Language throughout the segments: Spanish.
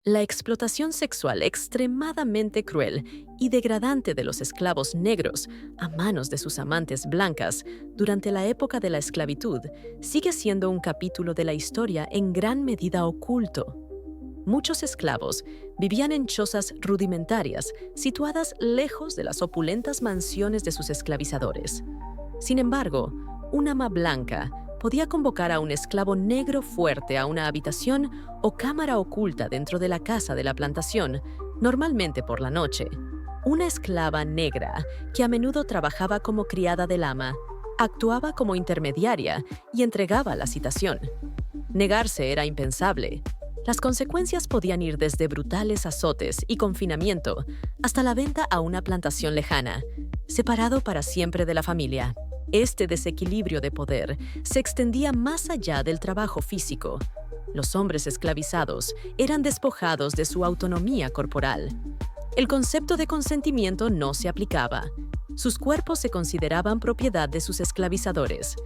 La explotación sexual extremadamente cruel y degradante de los esclavos negros a manos de sus amantes blancas durante la época de la esclavitud sigue siendo un capítulo de la historia en gran medida oculto. Muchos esclavos vivían en chozas rudimentarias situadas lejos de las opulentas mansiones de sus esclavizadores. Sin embargo, un ama blanca podía convocar a un esclavo negro fuerte a una habitación o cámara oculta dentro de la casa de la plantación, normalmente por la noche. Una esclava negra, que a menudo trabajaba como criada del ama, actuaba como intermediaria y entregaba la citación. Negarse era impensable. Las consecuencias podían ir desde brutales azotes y confinamiento hasta la venta a una plantación lejana, separado para siempre de la familia. Este desequilibrio de poder se extendía más allá del trabajo físico. Los hombres esclavizados eran despojados de su autonomía corporal. El concepto de consentimiento no se aplicaba. Sus cuerpos se consideraban propiedad de sus esclavizadores.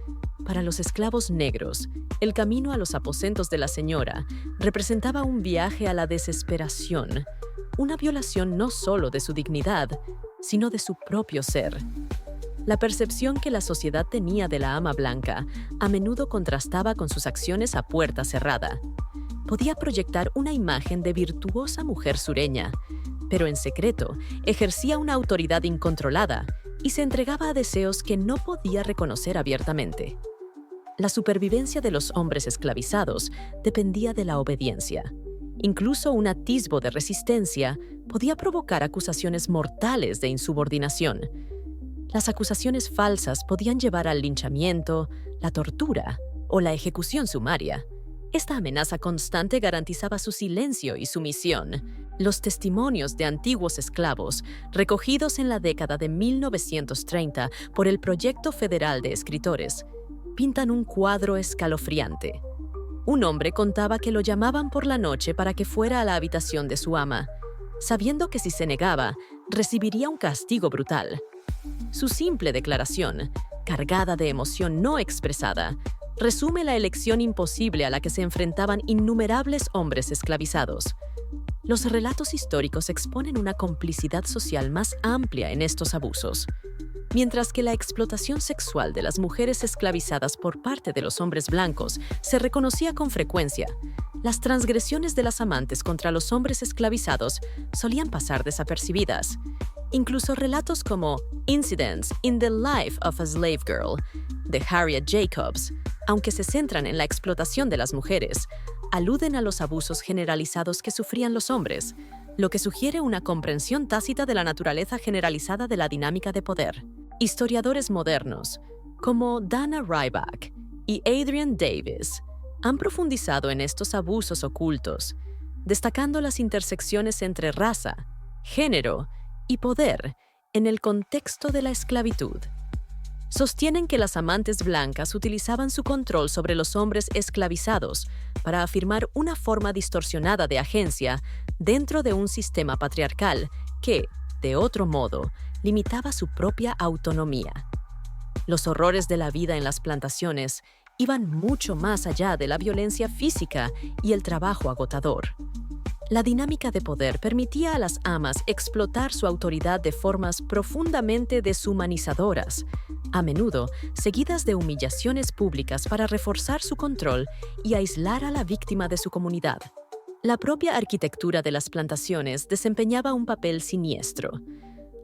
Para los esclavos negros, el camino a los aposentos de la señora representaba un viaje a la desesperación, una violación no solo de su dignidad, sino de su propio ser. La percepción que la sociedad tenía de la ama blanca a menudo contrastaba con sus acciones a puerta cerrada. Podía proyectar una imagen de virtuosa mujer sureña, pero en secreto ejercía una autoridad incontrolada y se entregaba a deseos que no podía reconocer abiertamente. La supervivencia de los hombres esclavizados dependía de la obediencia. Incluso un atisbo de resistencia podía provocar acusaciones mortales de insubordinación. Las acusaciones falsas podían llevar al linchamiento, la tortura o la ejecución sumaria. Esta amenaza constante garantizaba su silencio y sumisión. Los testimonios de antiguos esclavos, recogidos en la década de 1930 por el Proyecto Federal de Escritores, pintan un cuadro escalofriante. Un hombre contaba que lo llamaban por la noche para que fuera a la habitación de su ama, sabiendo que si se negaba, recibiría un castigo brutal. Su simple declaración, cargada de emoción no expresada, resume la elección imposible a la que se enfrentaban innumerables hombres esclavizados. Los relatos históricos exponen una complicidad social más amplia en estos abusos. Mientras que la explotación sexual de las mujeres esclavizadas por parte de los hombres blancos se reconocía con frecuencia, las transgresiones de las amantes contra los hombres esclavizados solían pasar desapercibidas. Incluso relatos como Incidents in the Life of a Slave Girl, de Harriet Jacobs, aunque se centran en la explotación de las mujeres, aluden a los abusos generalizados que sufrían los hombres, lo que sugiere una comprensión tácita de la naturaleza generalizada de la dinámica de poder. Historiadores modernos, como Dana Ryback y Adrian Davis, han profundizado en estos abusos ocultos, destacando las intersecciones entre raza, género y poder en el contexto de la esclavitud. Sostienen que las amantes blancas utilizaban su control sobre los hombres esclavizados para afirmar una forma distorsionada de agencia dentro de un sistema patriarcal que, de otro modo, limitaba su propia autonomía. Los horrores de la vida en las plantaciones iban mucho más allá de la violencia física y el trabajo agotador. La dinámica de poder permitía a las amas explotar su autoridad de formas profundamente deshumanizadoras, a menudo seguidas de humillaciones públicas para reforzar su control y aislar a la víctima de su comunidad. La propia arquitectura de las plantaciones desempeñaba un papel siniestro.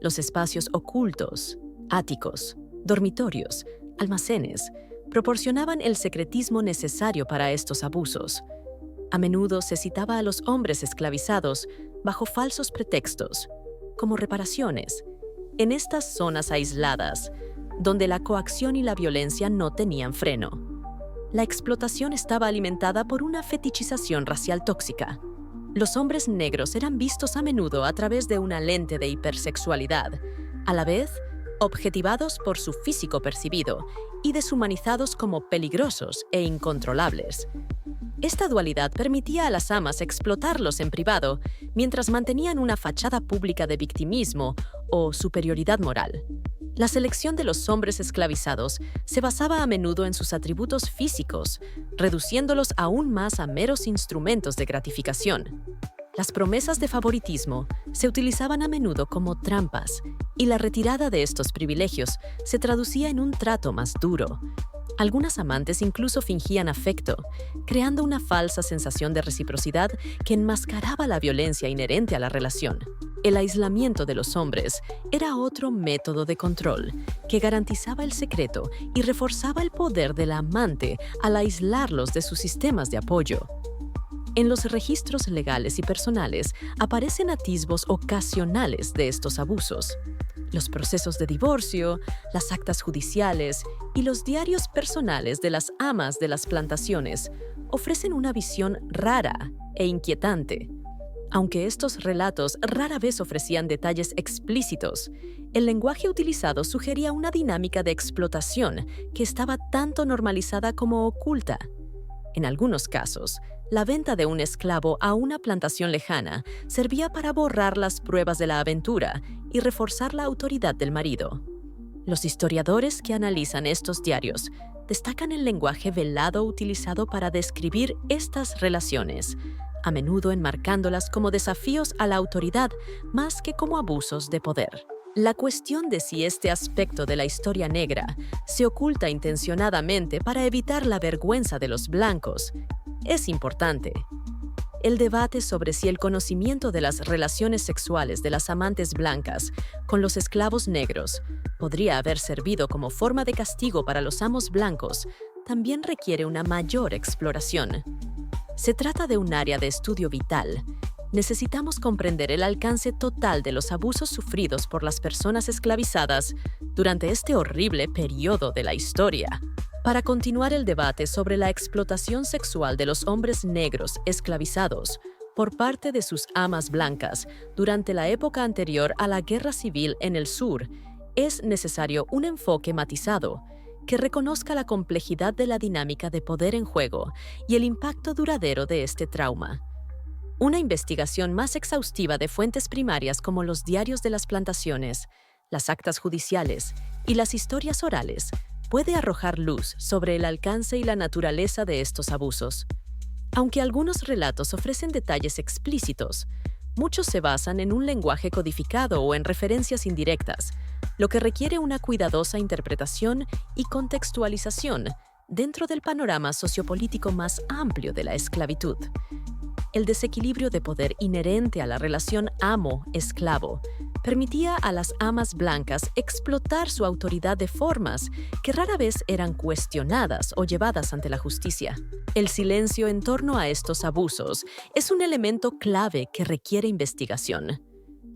Los espacios ocultos, áticos, dormitorios, almacenes, proporcionaban el secretismo necesario para estos abusos. A menudo se citaba a los hombres esclavizados bajo falsos pretextos, como reparaciones, en estas zonas aisladas, donde la coacción y la violencia no tenían freno. La explotación estaba alimentada por una fetichización racial tóxica. Los hombres negros eran vistos a menudo a través de una lente de hipersexualidad, a la vez objetivados por su físico percibido y deshumanizados como peligrosos e incontrolables. Esta dualidad permitía a las amas explotarlos en privado mientras mantenían una fachada pública de victimismo o superioridad moral. La selección de los hombres esclavizados se basaba a menudo en sus atributos físicos, reduciéndolos aún más a meros instrumentos de gratificación. Las promesas de favoritismo se utilizaban a menudo como trampas, y la retirada de estos privilegios se traducía en un trato más duro. Algunas amantes incluso fingían afecto, creando una falsa sensación de reciprocidad que enmascaraba la violencia inherente a la relación. El aislamiento de los hombres era otro método de control que garantizaba el secreto y reforzaba el poder del amante al aislarlos de sus sistemas de apoyo. En los registros legales y personales aparecen atisbos ocasionales de estos abusos. Los procesos de divorcio, las actas judiciales y los diarios personales de las amas de las plantaciones ofrecen una visión rara e inquietante. Aunque estos relatos rara vez ofrecían detalles explícitos, el lenguaje utilizado sugería una dinámica de explotación que estaba tanto normalizada como oculta. En algunos casos, la venta de un esclavo a una plantación lejana servía para borrar las pruebas de la aventura y reforzar la autoridad del marido. Los historiadores que analizan estos diarios destacan el lenguaje velado utilizado para describir estas relaciones, a menudo enmarcándolas como desafíos a la autoridad más que como abusos de poder. La cuestión de si este aspecto de la historia negra se oculta intencionadamente para evitar la vergüenza de los blancos es importante. El debate sobre si el conocimiento de las relaciones sexuales de las amantes blancas con los esclavos negros podría haber servido como forma de castigo para los amos blancos también requiere una mayor exploración. Se trata de un área de estudio vital. Necesitamos comprender el alcance total de los abusos sufridos por las personas esclavizadas durante este horrible periodo de la historia. Para continuar el debate sobre la explotación sexual de los hombres negros esclavizados por parte de sus amas blancas durante la época anterior a la Guerra Civil en el sur, es necesario un enfoque matizado que reconozca la complejidad de la dinámica de poder en juego y el impacto duradero de este trauma. Una investigación más exhaustiva de fuentes primarias como los diarios de las plantaciones, las actas judiciales y las historias orales puede arrojar luz sobre el alcance y la naturaleza de estos abusos. Aunque algunos relatos ofrecen detalles explícitos, muchos se basan en un lenguaje codificado o en referencias indirectas, lo que requiere una cuidadosa interpretación y contextualización dentro del panorama sociopolítico más amplio de la esclavitud. El desequilibrio de poder inherente a la relación amo-esclavo permitía a las amas blancas explotar su autoridad de formas que rara vez eran cuestionadas o llevadas ante la justicia. El silencio en torno a estos abusos es un elemento clave que requiere investigación.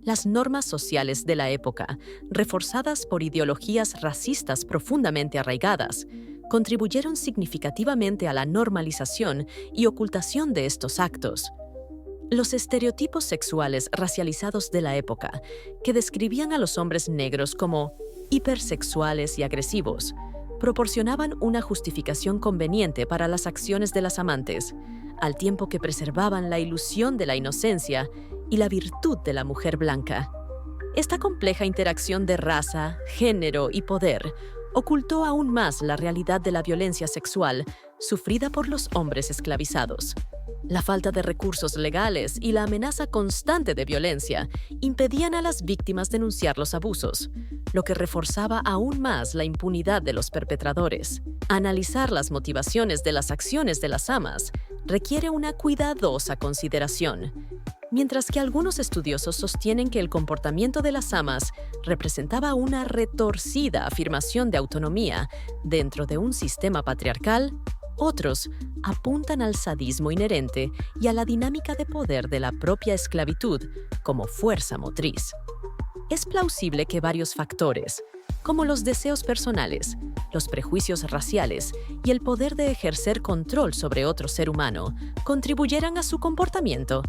Las normas sociales de la época, reforzadas por ideologías racistas profundamente arraigadas, contribuyeron significativamente a la normalización y ocultación de estos actos. Los estereotipos sexuales racializados de la época, que describían a los hombres negros como hipersexuales y agresivos, proporcionaban una justificación conveniente para las acciones de las amantes, al tiempo que preservaban la ilusión de la inocencia y la virtud de la mujer blanca. Esta compleja interacción de raza, género y poder ocultó aún más la realidad de la violencia sexual sufrida por los hombres esclavizados. La falta de recursos legales y la amenaza constante de violencia impedían a las víctimas denunciar los abusos, lo que reforzaba aún más la impunidad de los perpetradores. Analizar las motivaciones de las acciones de las amas requiere una cuidadosa consideración. Mientras que algunos estudiosos sostienen que el comportamiento de las amas representaba una retorcida afirmación de autonomía dentro de un sistema patriarcal, otros apuntan al sadismo inherente y a la dinámica de poder de la propia esclavitud como fuerza motriz. Es plausible que varios factores, como los deseos personales, los prejuicios raciales y el poder de ejercer control sobre otro ser humano, contribuyeran a su comportamiento.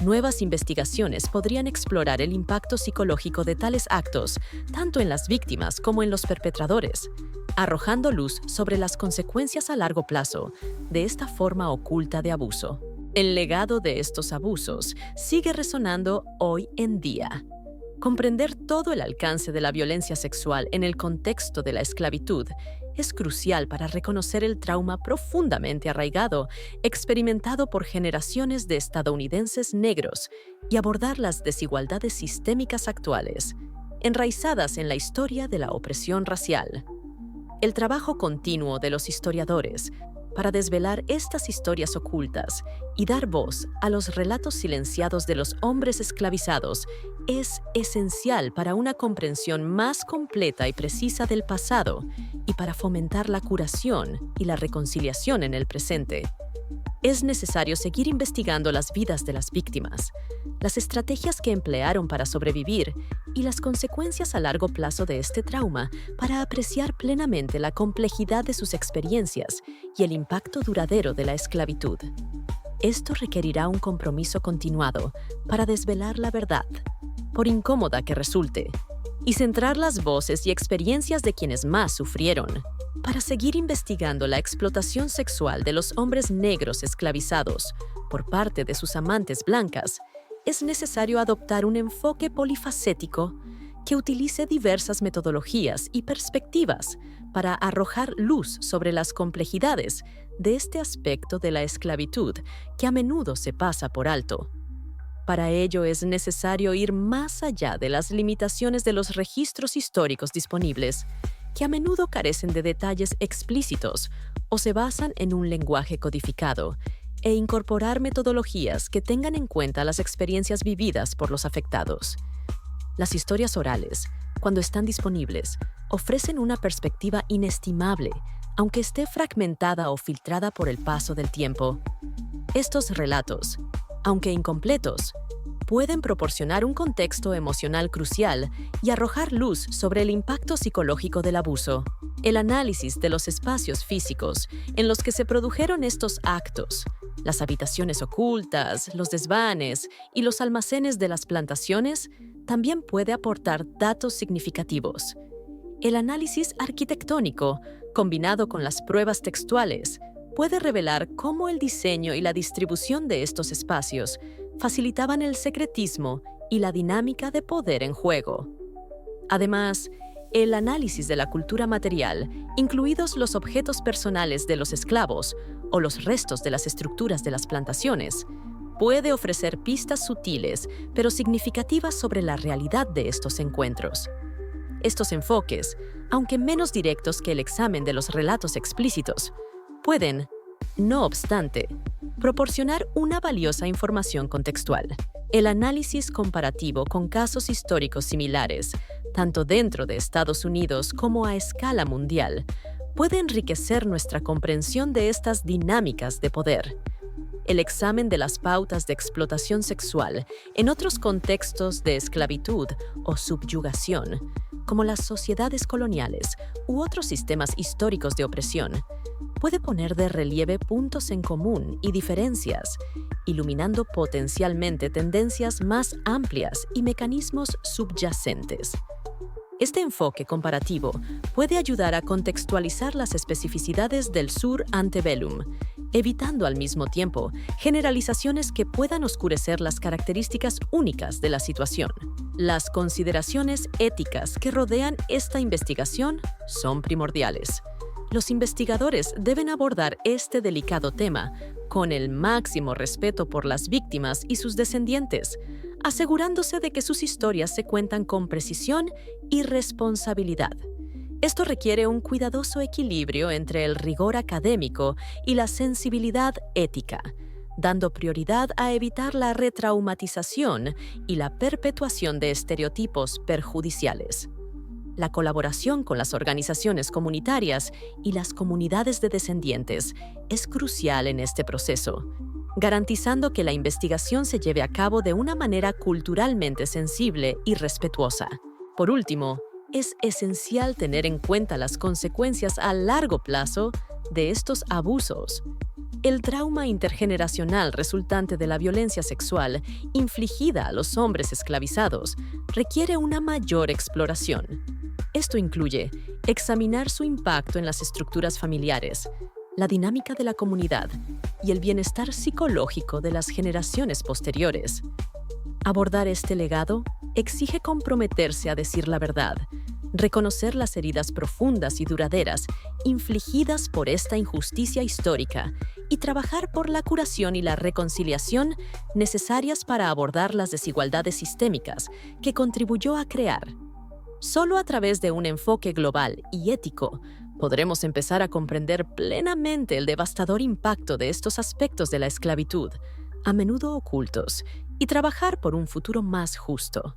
Nuevas investigaciones podrían explorar el impacto psicológico de tales actos, tanto en las víctimas como en los perpetradores, arrojando luz sobre las consecuencias a largo plazo de esta forma oculta de abuso. El legado de estos abusos sigue resonando hoy en día. Comprender todo el alcance de la violencia sexual en el contexto de la esclavitud es crucial para reconocer el trauma profundamente arraigado, experimentado por generaciones de estadounidenses negros y abordar las desigualdades sistémicas actuales, enraizadas en la historia de la opresión racial. El trabajo continuo de los historiadores para desvelar estas historias ocultas y dar voz a los relatos silenciados de los hombres esclavizados es esencial para una comprensión más completa y precisa del pasado y para fomentar la curación y la reconciliación en el presente. Es necesario seguir investigando las vidas de las víctimas, las estrategias que emplearon para sobrevivir y las consecuencias a largo plazo de este trauma para apreciar plenamente la complejidad de sus experiencias y el impacto duradero de la esclavitud. Esto requerirá un compromiso continuado para desvelar la verdad, por incómoda que resulte, y centrar las voces y experiencias de quienes más sufrieron. Para seguir investigando la explotación sexual de los hombres negros esclavizados por parte de sus amantes blancas, es necesario adoptar un enfoque polifacético que utilice diversas metodologías y perspectivas para arrojar luz sobre las complejidades de este aspecto de la esclavitud que a menudo se pasa por alto. Para ello es necesario ir más allá de las limitaciones de los registros históricos disponibles, que a menudo carecen de detalles explícitos o se basan en un lenguaje codificado, e incorporar metodologías que tengan en cuenta las experiencias vividas por los afectados. Las historias orales, cuando están disponibles, ofrecen una perspectiva inestimable, aunque esté fragmentada o filtrada por el paso del tiempo. Estos relatos, aunque incompletos, pueden proporcionar un contexto emocional crucial y arrojar luz sobre el impacto psicológico del abuso. El análisis de los espacios físicos en los que se produjeron estos actos, las habitaciones ocultas, los desvanes y los almacenes de las plantaciones, también puede aportar datos significativos. El análisis arquitectónico, combinado con las pruebas textuales, puede revelar cómo el diseño y la distribución de estos espacios facilitaban el secretismo y la dinámica de poder en juego. Además, el análisis de la cultura material, incluidos los objetos personales de los esclavos o los restos de las estructuras de las plantaciones, puede ofrecer pistas sutiles pero significativas sobre la realidad de estos encuentros. Estos enfoques, aunque menos directos que el examen de los relatos explícitos, pueden, no obstante, proporcionar una valiosa información contextual. El análisis comparativo con casos históricos similares, tanto dentro de Estados Unidos como a escala mundial, puede enriquecer nuestra comprensión de estas dinámicas de poder. El examen de las pautas de explotación sexual en otros contextos de esclavitud o subyugación, como las sociedades coloniales u otros sistemas históricos de opresión, puede poner de relieve puntos en común y diferencias, iluminando potencialmente tendencias más amplias y mecanismos subyacentes. Este enfoque comparativo puede ayudar a contextualizar las especificidades del sur antebellum, evitando al mismo tiempo generalizaciones que puedan oscurecer las características únicas de la situación. Las consideraciones éticas que rodean esta investigación son primordiales. Los investigadores deben abordar este delicado tema con el máximo respeto por las víctimas y sus descendientes, asegurándose de que sus historias se cuentan con precisión y responsabilidad. Esto requiere un cuidadoso equilibrio entre el rigor académico y la sensibilidad ética, dando prioridad a evitar la retraumatización y la perpetuación de estereotipos perjudiciales. La colaboración con las organizaciones comunitarias y las comunidades de descendientes es crucial en este proceso, garantizando que la investigación se lleve a cabo de una manera culturalmente sensible y respetuosa. Por último, es esencial tener en cuenta las consecuencias a largo plazo de estos abusos. El trauma intergeneracional resultante de la violencia sexual infligida a los hombres esclavizados requiere una mayor exploración. Esto incluye examinar su impacto en las estructuras familiares, la dinámica de la comunidad y el bienestar psicológico de las generaciones posteriores. Abordar este legado exige comprometerse a decir la verdad, reconocer las heridas profundas y duraderas infligidas por esta injusticia histórica y trabajar por la curación y la reconciliación necesarias para abordar las desigualdades sistémicas que contribuyó a crear. Solo a través de un enfoque global y ético podremos empezar a comprender plenamente el devastador impacto de estos aspectos de la esclavitud, a menudo ocultos, y trabajar por un futuro más justo.